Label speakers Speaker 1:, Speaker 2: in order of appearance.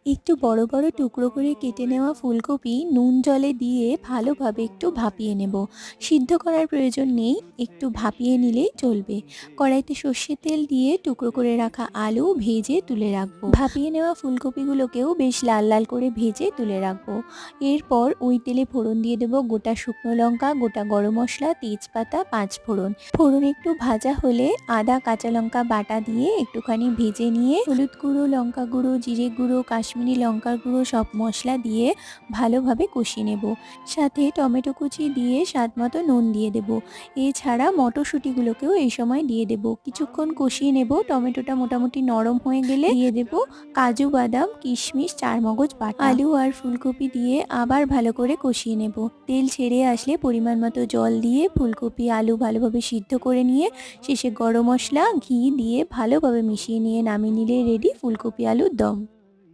Speaker 1: একটু বড় বড় টুকরো করে কেটে নেওয়া ফুলকপি নুন জলে দিয়ে ভালোভাবে একটু ভাপিয়ে নেব। সিদ্ধ করার প্রয়োজন নেই, একটু ভাপিয়ে নিলেই চলবে। কড়াইতে সর্ষের তেল দিয়ে টুকরো করে রাখা আলু ভেজে তুলে রাখবো। ভাপিয়ে নেওয়া ফুলকপিগুলোকেও বেশ লাল লাল করে ভেজে তুলে রাখবো। এরপর ওই তেলে ফোড়ন দিয়ে দেবো গোটা শুকনো লঙ্কা, গোটা গরম মশলা, তেজপাতা, পাঁচ ফোড়ন। ফোড়ন একটু ভাজা হলে আদা কাঁচা লঙ্কা বাটা দিয়ে একটুখানি ভেজে নিয়ে হলুদ গুঁড়ো, লঙ্কা গুঁড়ো, জিরে গুঁড়ো, কাশ্মীরি লঙ্কার গুঁড়ো সব মশলা দিয়ে ভালোভাবে কষিয়ে নেব। সাথে টমেটো কুচি দিয়ে স্বাদ মতো নুন দিয়ে দেব। এছাড়া মটরশুঁটিগুলোকেও এই সময় দিয়ে দেব। কিছুক্ষণ কষিয়ে নেব। টমেটোটা মোটামুটি নরম হয়ে গেলে দিয়ে দেব কাজু বাদাম, কিশমিশ, চারমগজ বাটা। আলু আর ফুলকপি দিয়ে আবার ভালো করে কষিয়ে নেব। তেল ছেড়ে আসলে পরিমাণ মতো জল দিয়ে ফুলকপি আলু ভালোভাবে সিদ্ধ করে নিয়ে শেষে গরম মশলা, ঘি দিয়ে ভালোভাবে মিশিয়ে নিয়ে নামিয়ে নিলে রেডি ফুলকপি আলুর দম।